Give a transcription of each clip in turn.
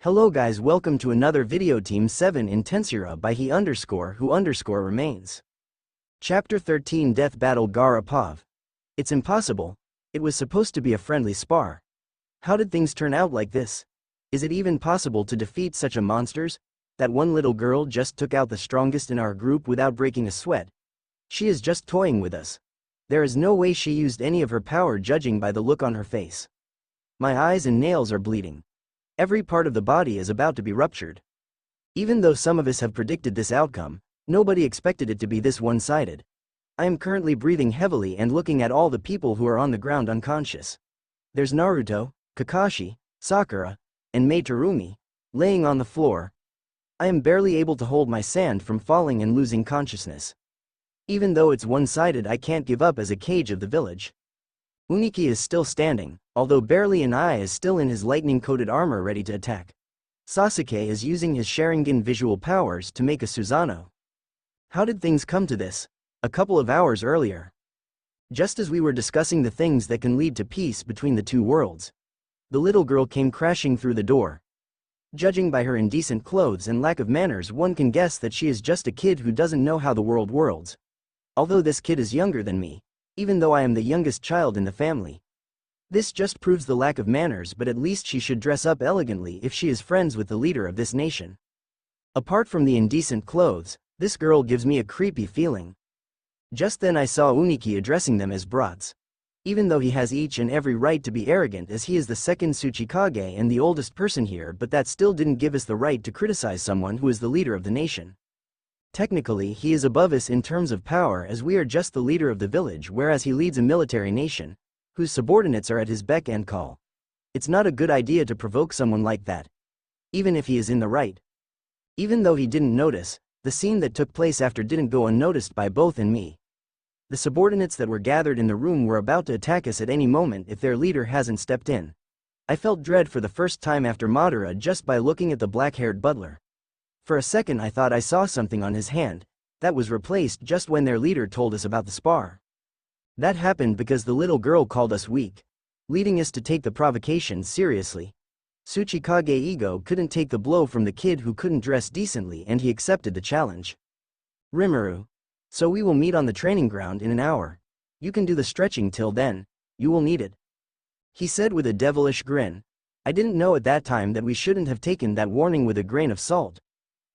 Hello guys, welcome to another video. Team 7 in Tensura by he_who_remains. Chapter 13 Death Battle Gara Pav. It's impossible. It was supposed to be a friendly spar. How did things turn out like this? Is it even possible to defeat such a monsters? That one little girl just took out the strongest in our group without breaking a sweat. She is just toying with us. There is no way she used any of her power, judging by the look on her face. My eyes and nails are bleeding. Every part of the body is about to be ruptured. Even though some of us have predicted this outcome, nobody expected it to be this one-sided. I am currently breathing heavily and looking at all the people who are on the ground unconscious. There's Naruto, Kakashi, Sakura, and Mei Terumi, laying on the floor. I am barely able to hold my sand from falling and losing consciousness. Even though it's one-sided, I can't give up as a cage of the village. Uniki is still standing, although barely, and Ai is still in his lightning-coated armor ready to attack. Sasuke is using his Sharingan visual powers to make a Susanoo. How did things come to this? A couple of hours earlier, just as we were discussing the things that can lead to peace between the two worlds, the little girl came crashing through the door. Judging by her indecent clothes and lack of manners, one can guess that she is just a kid who doesn't know how the world works. Although this kid is younger than me, even though I am the youngest child in the family. This just proves the lack of manners, but at least she should dress up elegantly if she is friends with the leader of this nation. Apart from the indecent clothes, this girl gives me a creepy feeling. Just then I saw Uniki addressing them as brats. Even though he has each and every right to be arrogant, as he is the second Tsuchikage and the oldest person here, but that still didn't give us the right to criticize someone who is the leader of the nation. Technically, he is above us in terms of power, as we are just the leader of the village, whereas he leads a military nation, whose subordinates are at his beck and call. It's not a good idea to provoke someone like that, even if he is in the right. Even though he didn't notice, the scene that took place after didn't go unnoticed by both and me. The subordinates that were gathered in the room were about to attack us at any moment if their leader hasn't stepped in. I felt dread for the first time after Madara just by looking at the black-haired butler. For a second I thought I saw something on his hand. That was replaced just when their leader told us about the spar. That happened because the little girl called us weak, leading us to take the provocation seriously. Tsuchikage Ego couldn't take the blow from the kid who couldn't dress decently, and he accepted the challenge. Rimuru. So we will meet on the training ground in an hour. You can do the stretching till then. You will need it, he said with a devilish grin. I didn't know at that time that we shouldn't have taken that warning with a grain of salt.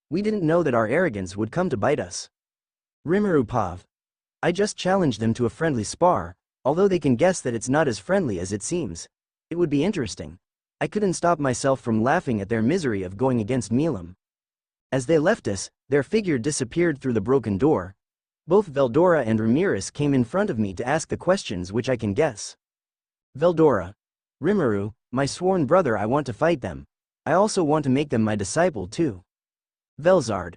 We didn't know that our arrogance would come to bite us. Rimuru Pav. I just challenged them to a friendly spar, although they can guess that it's not as friendly as it seems. It would be interesting. I couldn't stop myself from laughing at their misery of going against Milam. As they left us, their figure disappeared through the broken door. Both Veldora and Ramirez came in front of me to ask the questions which I can guess. Veldora. Rimuru, my sworn brother, I want to fight them. I also want to make them my disciple too. Velzard.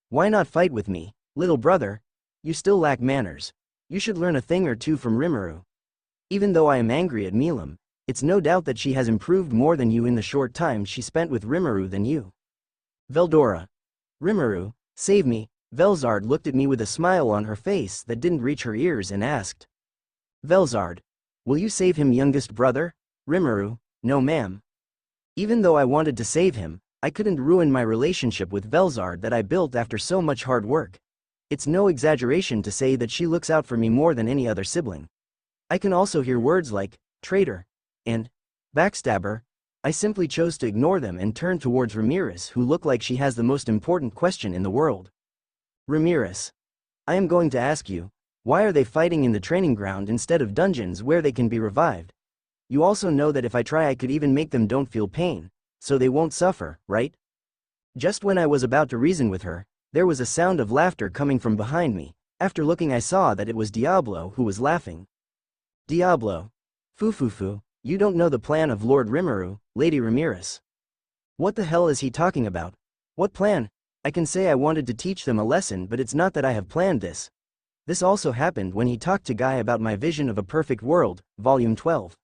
Why not fight with me, little brother? You still lack manners. You should learn a thing or two from Rimuru. Even though I am angry at Milam, it's no doubt that she has improved more than you in the short time she spent with Rimuru than you. Veldora. Rimuru, save me. Velzard looked at me with a smile on her face that didn't reach her ears and asked. Velzard. Will you save him, youngest brother? Rimuru. No ma'am. Even though I wanted to save him, I couldn't ruin my relationship with Velzard that I built after so much hard work. It's no exaggeration to say that she looks out for me more than any other sibling. I can also hear words like traitor and backstabber. I simply chose to ignore them and turn towards Ramirez, who looked like she has the most important question in the world. Ramirez. I am going to ask you, why are they fighting in the training ground instead of dungeons where they can be revived? You also know that if I try I could even make them don't feel pain, so they won't suffer, right? Just when I was about to reason with her, there was a sound of laughter coming from behind me. After looking I saw that it was Diablo who was laughing. Diablo. Fufufu, you don't know the plan of Lord Rimuru, Lady Ramirez. What the hell is he talking about? What plan? I can say I wanted to teach them a lesson, but it's not that I have planned this. This also happened when he talked to Guy about my vision of a perfect world, Volume 12.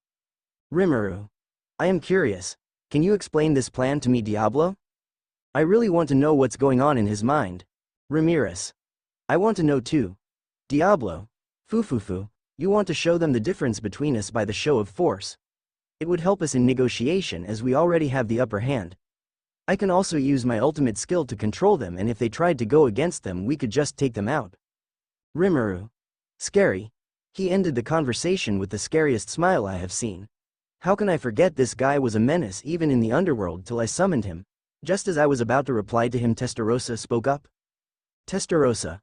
Rimuru. I am curious. Can you explain this plan to me, Diablo? I really want to know what's going on in his mind. Ramirez. I want to know too. Diablo. Fufufu, you want to show them the difference between us by the show of force. It would help us in negotiation as we already have the upper hand. I can also use my ultimate skill to control them, and if they tried to go against them we could just take them out. Rimuru. Scary. He ended the conversation with the scariest smile I have seen. How can I forget this guy was a menace even in the underworld till I summoned him. Just as I was about to reply to him, Testarossa spoke up. Testarossa.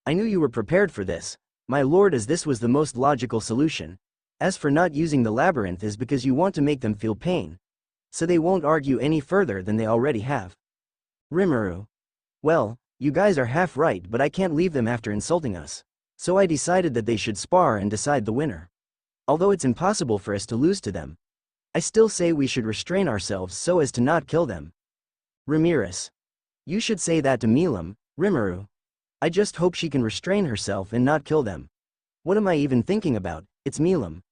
I knew you were prepared for this, my lord, as this was the most logical solution. As for not using the labyrinth is because you want to make them feel pain. So they won't argue any further than they already have. Rimuru. Well, you guys are half right, but I can't leave them after insulting us. So I decided that they should spar and decide the winner. Although it's impossible for us to lose to them, I still say we should restrain ourselves so as to not kill them. Ramirez. You should say that to Milam, Rimuru. I just hope she can restrain herself and not kill them. What am I even thinking about? It's Milam.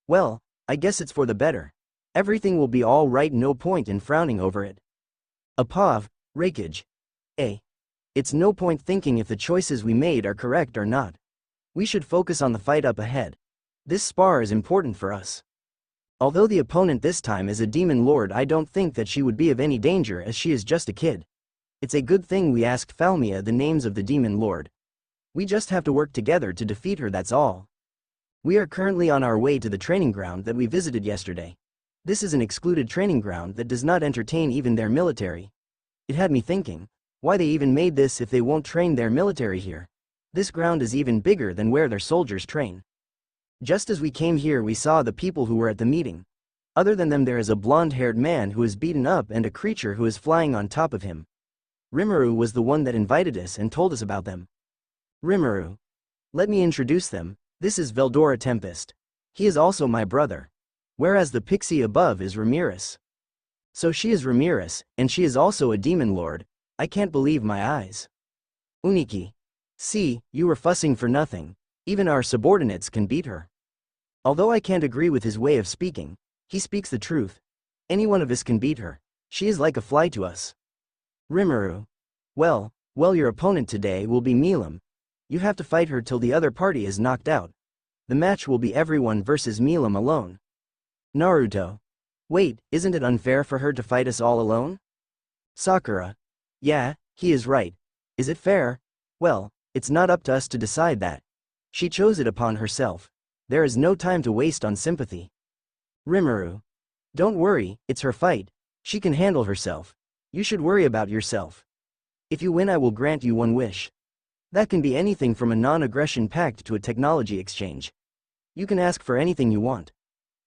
Well, I guess it's for the better. Everything will be all right, no point in frowning over it. Apav, Rakage. It's no point thinking if the choices we made are correct or not. We should focus on the fight up ahead. This spar is important for us. Although the opponent this time is a demon lord, I don't think that she would be of any danger as she is just a kid. It's a good thing we asked Falmia the names of the demon lord. We just have to work together to defeat her, that's all. We are currently on our way to the training ground that we visited yesterday. This is an excluded training ground that does not entertain even their military. It had me thinking, why they even made this if they won't train their military here. This ground is even bigger than where their soldiers train. Just as we came here we saw the people who were at the meeting. Other than them there is a blonde-haired man who is beaten up and a creature who is flying on top of him. Rimuru was the one that invited us and told us about them. Rimuru. Let me introduce them, this is Veldora Tempest. He is also my brother. Whereas the pixie above is Ramirez. So she is Ramirez, and she is also a demon lord. I can't believe my eyes. Uniki. See, you were fussing for nothing. Even our subordinates can beat her. Although I can't agree with his way of speaking, he speaks the truth. Any one of us can beat her. She is like a fly to us. Rimuru. Well, your opponent today will be Milam. You have to fight her till the other party is knocked out. The match will be everyone versus Milam alone. Naruto. Wait, isn't it unfair for her to fight us all alone? Sakura. Yeah, he is right. Is it fair? Well, it's not up to us to decide that. She chose it upon herself. There is no time to waste on sympathy. Rimuru. Don't worry, it's her fight. She can handle herself. You should worry about yourself. If you win I will grant you one wish. That can be anything from a non-aggression pact to a technology exchange. You can ask for anything you want.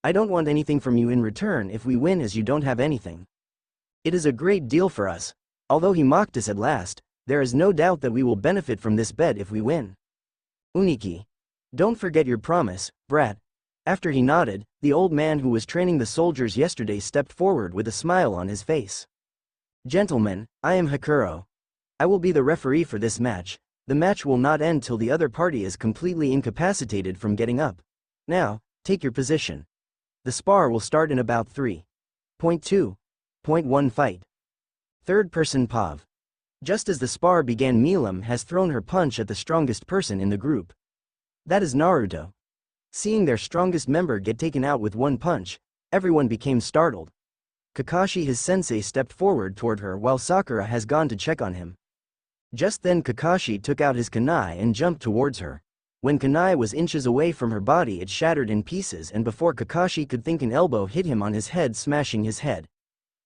I don't want anything from you in return if we win, as you don't have anything. It is a great deal for us. Although he mocked us at last, there is no doubt that we will benefit from this bet if we win. Uniki. Don't forget your promise, brat. After he nodded, the old man who was training the soldiers yesterday stepped forward with a smile on his face. Gentlemen, I am Hakuro. I will be the referee for this match. The match will not end till the other party is completely incapacitated from getting up. Now, take your position. The spar will start in about 3.2.1 fight. Third person Pav. Just as the spar began, Milam has thrown her punch at the strongest person in the group. That is Naruto. Seeing their strongest member get taken out with one punch, everyone became startled. Kakashi, his sensei, stepped forward toward her while Sakura has gone to check on him. Just then Kakashi took out his kunai and jumped towards her. When kunai was inches away from her body it shattered in pieces, and before Kakashi could think, an elbow hit him on his head, smashing his head.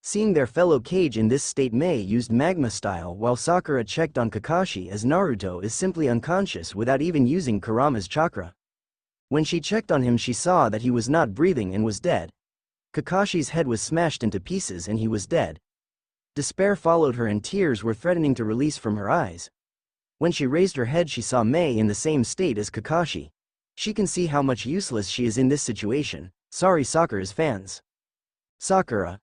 Seeing their fellow Kage in this state, Mei used magma style while Sakura checked on Kakashi, as Naruto is simply unconscious without even using Kurama's chakra. When she checked on him she saw that he was not breathing and was dead. Kakashi's head was smashed into pieces and he was dead. Despair followed her and tears were threatening to release from her eyes. When she raised her head she saw Mei in the same state as Kakashi. She can see how much useless she is in this situation. Sorry, Sakura's fans. Sakura.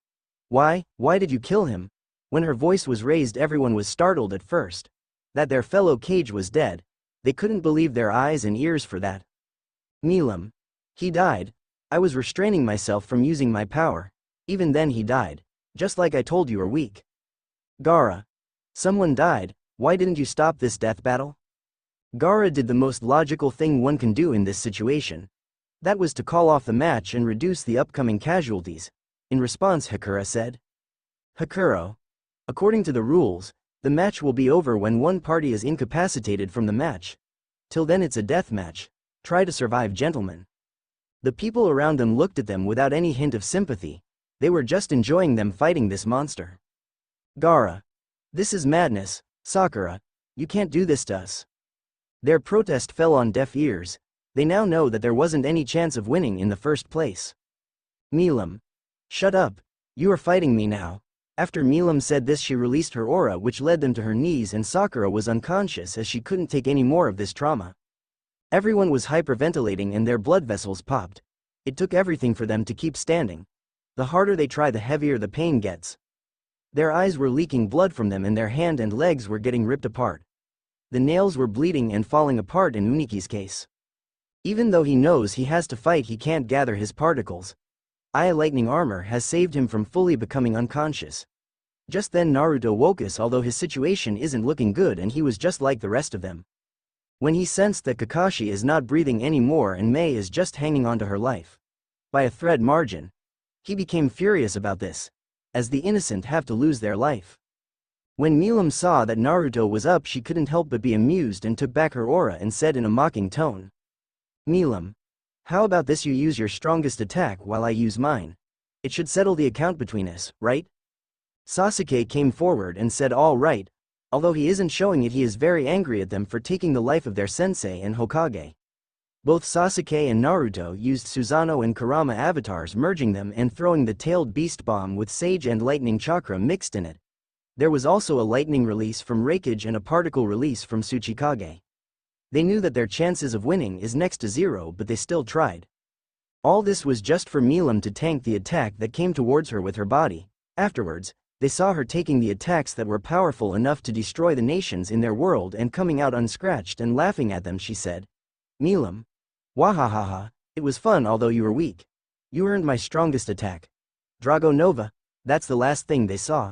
Why did you kill him? When her voice was raised everyone was startled at first. That their fellow Kage was dead. They couldn't believe their eyes and ears for that. Milam. He died. I was restraining myself from using my power. Even then he died. Just like I told you are weak. Gaara. Someone died. Why didn't you stop this death battle? Gaara did the most logical thing one can do in this situation. That was to call off the match and reduce the upcoming casualties. In response Hakura said. Hakuro. According to the rules, the match will be over when one party is incapacitated from the match. Till then it's a death match. Try to survive, gentlemen. The people around them looked at them without any hint of sympathy. They were just enjoying them fighting this monster. Gaara. This is madness, Sakura. You can't do this to us. Their protest fell on deaf ears. They now know that there wasn't any chance of winning in the first place. Milim. Shut up. You are fighting me now. After Milim said this, she released her aura, which led them to her knees, and Sakura was unconscious as she couldn't take any more of this trauma. Everyone was hyperventilating and their blood vessels popped. It took everything for them to keep standing. The harder they try, the heavier the pain gets. Their eyes were leaking blood from them and their hand and legs were getting ripped apart. The nails were bleeding and falling apart in Uniki's case. Even though he knows he has to fight, he can't gather his particles. Eye lightning armor has saved him from fully becoming unconscious. Just then Naruto woke us, although his situation isn't looking good and he was just like the rest of them. When he sensed that Kakashi is not breathing anymore and Mei is just hanging on to her life by a thread margin, he became furious about this, as the innocent have to lose their life. When Milim saw that Naruto was up, she couldn't help but be amused and took back her aura and said in a mocking tone, "Milim, how about this? You use your strongest attack while I use mine. It should settle the account between us, right?" Sasuke came forward and said all right, although he isn't showing it. He is very angry at them for taking the life of their sensei and Hokage. Both Sasuke and Naruto used Susanoo and Kurama avatars, merging them and throwing the tailed beast bomb with Sage and Lightning Chakra mixed in it. There was also a lightning release from Raikage and a particle release from Tsuchikage. They knew that their chances of winning is next to zero, but they still tried. All this was just for Milim to tank the attack that came towards her with her body. Afterwards, they saw her taking the attacks that were powerful enough to destroy the nations in their world and coming out unscratched and laughing at them. She said, "Milim. Wahahaha, it was fun although you were weak. You earned my strongest attack. Drago Nova." That's the last thing they saw.